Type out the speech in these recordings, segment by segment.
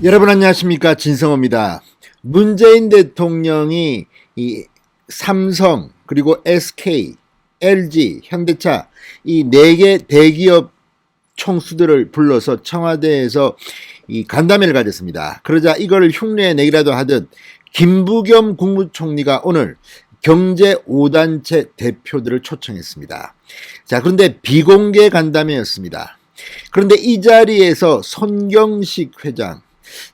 여러분 안녕하십니까, 진성호입니다. 문재인 대통령이 이 삼성 그리고 SK, LG, 현대차 이 네 개 대기업 총수들을 불러서 청와대에서 이 간담회를 가졌습니다. 그러자 이걸 흉내내기라도 하듯 김부겸 국무총리가 오늘 경제 5단체 대표들을 초청했습니다. 자, 그런데 비공개 간담회였습니다. 그런데 이 자리에서 손경식 회장,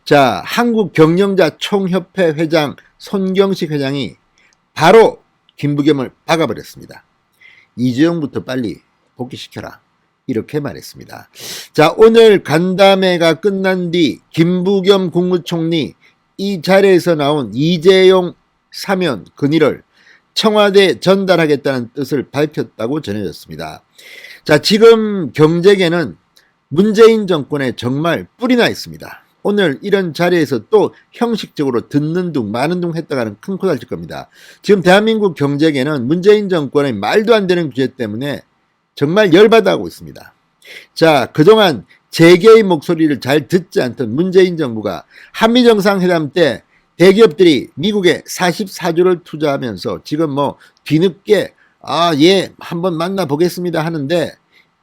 자, 한국경영자 총협회 회장 손경식 회장이 바로 김부겸을 박아버렸습니다. 이재용부터 빨리 복귀시켜라, 이렇게 말했습니다. 자, 오늘 간담회가 끝난 뒤 김부겸 국무총리 이 자리에서 나온 이재용 사면 건의를 청와대에 전달하겠다는 뜻을 밝혔다고 전해졌습니다. 자, 지금 경제계는 문재인 정권에 정말 뿔이 나 있습니다. 오늘 이런 자리에서 또 형식적으로 듣는 둥 마는 둥 했다가는 큰 코 다칠 겁니다. 지금 대한민국 경제계는 문재인 정권의 말도 안 되는 규제 때문에 정말 열받아하고 있습니다. 자, 그동안 재계의 목소리를 잘 듣지 않던 문재인 정부가 한미정상회담 때 대기업들이 미국에 44조를 투자하면서 지금 뭐 뒤늦게 예, 한번 만나보겠습니다 하는데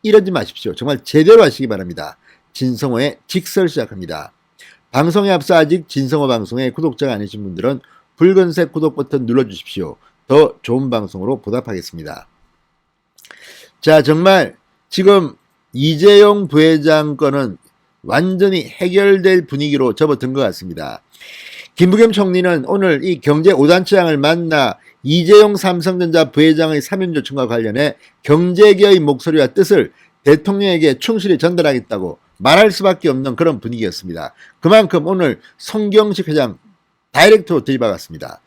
이러지 마십시오. 정말 제대로 하시기 바랍니다. 진성호의 직설 시작합니다. 방송에 앞서 아직 진성호 방송에 구독자가 아니신 분들은 붉은색 구독 버튼 눌러주십시오. 더 좋은 방송으로 보답하겠습니다. 자, 정말 지금 이재용 부회장 건은 완전히 해결될 분위기로 접어든 것 같습니다. 김부겸 총리는 오늘 이 경제 5단체장을 만나 이재용 삼성전자 부회장의 사면 요청과 관련해 경제계의 목소리와 뜻을 대통령에게 충실히 전달하겠다고 말할 수밖에 없는 그런 분위기였습니다. 그만큼 오늘 손경식 회장 다이렉트로 들이박았습니다.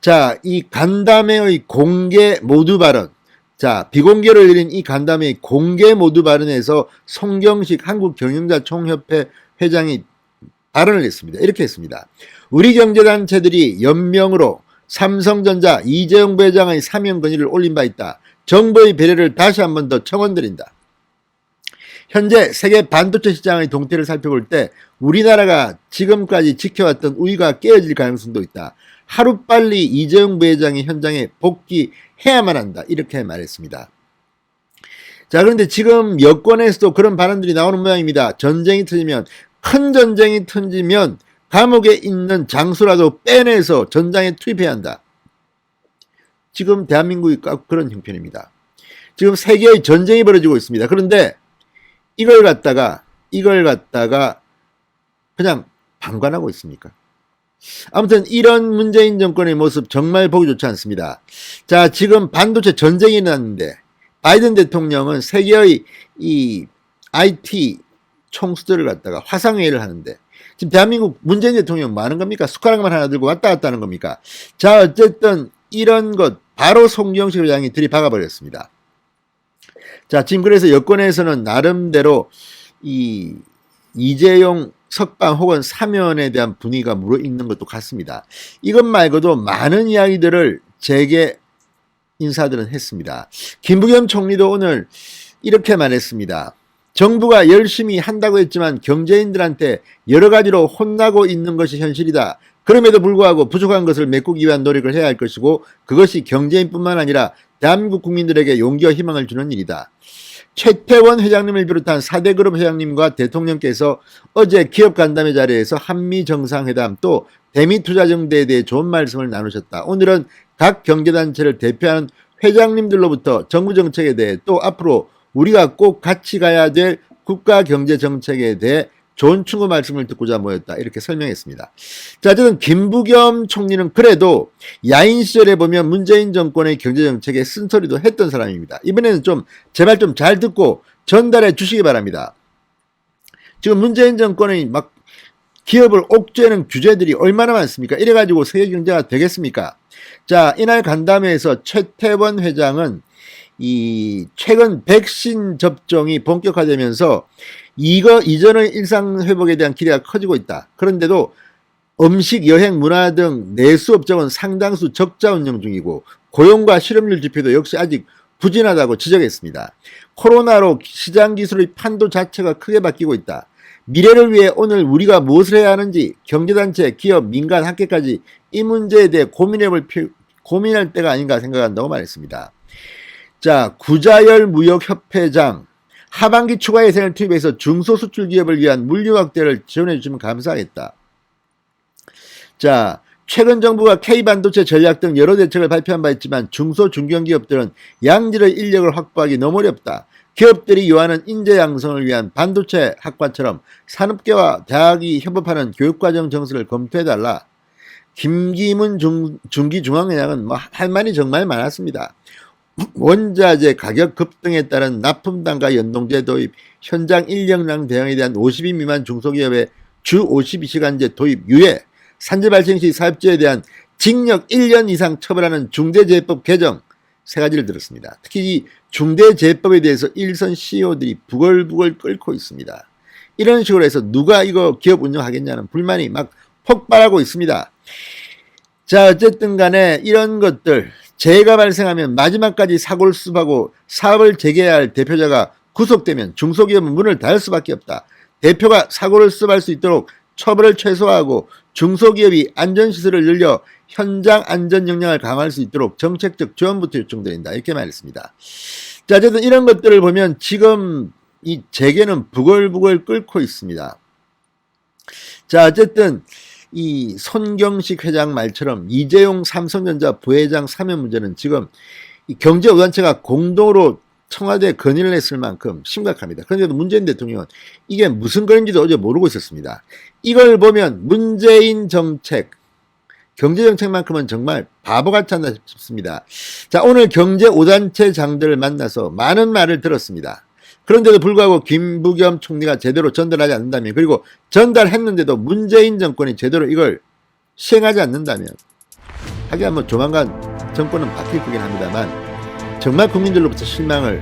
자, 이 간담회의 공개 모두 발언, 자, 비공개로 열린 이 간담회의 공개 모두 발언에서 손경식 한국경영자총협회 회장이 발언을 했습니다. 이렇게 했습니다. 우리 경제단체들이 연명으로 삼성전자 이재용 부회장의 사면 건의를 올린 바 있다. 정부의 배려를 다시 한 번 더 청원드린다. 현재 세계 반도체 시장의 동태를 살펴볼 때 우리나라가 지금까지 지켜왔던 우위가 깨어질 가능성도 있다. 하루빨리 이재용 부회장이 현장에 복귀해야만 한다. 이렇게 말했습니다. 자, 그런데 지금 여권에서도 그런 발언들이 나오는 모양입니다. 큰 전쟁이 터지면 감옥에 있는 장수라도 빼내서 전장에 투입해야 한다. 지금 대한민국이 그런 형편입니다. 지금 세계의 전쟁이 벌어지고 있습니다. 그런데 이걸 갖다가 그냥 방관하고 있습니까? 아무튼 이런 문재인 정권의 모습 정말 보기 좋지 않습니다. 자, 지금 반도체 전쟁이 났는데 바이든 대통령은 세계의 이 IT 총수들을 갖다가 화상회의를 하는데 지금 대한민국 문재인 대통령 뭐 하는 겁니까? 숟가락만 하나 들고 왔다 갔다 하는 겁니까? 자, 어쨌든 이런 것 바로 손경식 회장이 들이박아버렸습니다. 자, 지금 그래서 여권에서는 나름대로 이 이재용 석방 혹은 사면에 대한 분위기가 무르익는 것도 같습니다. 이것 말고도 많은 이야기들을 재계 인사들은 했습니다. 김부겸 총리도 오늘 이렇게 말했습니다. 정부가 열심히 한다고 했지만 경제인들한테 여러 가지로 혼나고 있는 것이 현실이다. 그럼에도 불구하고 부족한 것을 메꾸기 위한 노력을 해야 할 것이고 그것이 경제인뿐만 아니라 대한민국 국민들에게 용기와 희망을 주는 일이다. 최태원 회장님을 비롯한 4대 그룹 회장님과 대통령께서 어제 기업 간담회 자리에서 한미 정상회담 또 대미투자정대에 대해 좋은 말씀을 나누셨다. 오늘은 각 경제단체를 대표하는 회장님들로부터 정부 정책에 대해 또 앞으로 우리가 꼭 같이 가야 될 국가 경제 정책에 대해 좋은 충고 말씀을 듣고자 모였다. 이렇게 설명했습니다. 자, 어쨌든 김부겸 총리는 그래도 야인 시절에 보면 문재인 정권의 경제 정책에 쓴소리도 했던 사람입니다. 이번에는 제발 좀 잘 듣고 전달해 주시기 바랍니다. 지금 문재인 정권의 막 기업을 옥죄는 규제들이 얼마나 많습니까? 이래가지고 세계 경제가 되겠습니까? 자, 이날 간담회에서 최태원 회장은 이 최근 백신 접종이 본격화되면서 이전의 일상 회복에 대한 기대가 커지고 있다. 그런데도 음식, 여행, 문화 등 내수 업종은 상당수 적자 운영 중이고 고용과 실업률 지표도 역시 아직 부진하다고 지적했습니다. 코로나로 시장 기술의 판도 자체가 크게 바뀌고 있다. 미래를 위해 오늘 우리가 무엇을 해야 하는지 경제단체, 기업, 민간, 학계까지 이 문제에 대해 고민할 때가 아닌가 생각한다고 말했습니다. 자, 구자열 무역협회장 하반기 추가 예산을 투입해서 중소수출기업을 위한 물류 확대를 지원해 주시면 감사하겠다. 자, 최근 정부가 K반도체 전략 등 여러 대책을 발표한 바 있지만 중소 중견기업들은 양질의 인력을 확보하기 너무 어렵다. 기업들이 요하는 인재 양성을 위한 반도체 학과처럼 산업계와 대학이 협업하는 교육과정 정책을 검토해달라. 김기문 중기중앙회장은 할 말이 정말 많았습니다. 원자재 가격 급등에 따른 납품단가 연동제 도입, 현장 인력량 대응에 대한 50인 미만 중소기업의 주 52시간제 도입 유예, 산재 발생 시 사업주에 대한 징역 1년 이상 처벌하는 중대재해법 개정 3가지를 들었습니다. 특히 이 중대재해법에 대해서 일선 CEO들이 부글부글 끓고 있습니다. 이런 식으로 해서 누가 이거 기업 운영하겠냐는 불만이 막 폭발하고 있습니다. 자, 어쨌든 간에 이런 것들 재해가 발생하면 마지막까지 사고를 수습하고 사업을 재개해야 할 대표자가 구속되면 중소기업은 문을 닫을 수밖에 없다. 대표가 사고를 수습할 수 있도록 처벌을 최소화하고 중소기업이 안전시설을 늘려 현장 안전 역량을 강화할 수 있도록 정책적 지원부터 요청드린다. 이렇게 말했습니다. 자, 어쨌든 이런 것들을 보면 지금 이 재계는 부글부글 끓고 있습니다. 자, 어쨌든 이 손경식 회장 말처럼 이재용 삼성전자 부회장 사면 문제는 지금 이 경제우단체가 공동으로 청와대에 건의를 했을 만큼 심각합니다. 그런데도 문재인 대통령은 이게 무슨 건인지도 어제 모르고 있었습니다. 이걸 보면 문재인 정책, 경제정책만큼은 정말 바보같지 않나 싶습니다. 자, 오늘 경제우단체장들을 만나서 많은 말을 들었습니다. 그런데도 불구하고 김부겸 총리가 제대로 전달하지 않는다면, 그리고 전달했는데도 문재인 정권이 제대로 이걸 시행하지 않는다면, 하긴 뭐 조만간 정권은 바뀔 거긴 합니다만 정말 국민들로부터 실망을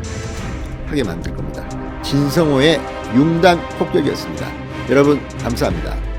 하게 만들 겁니다. 진성호의 융단 폭격이었습니다. 여러분 감사합니다.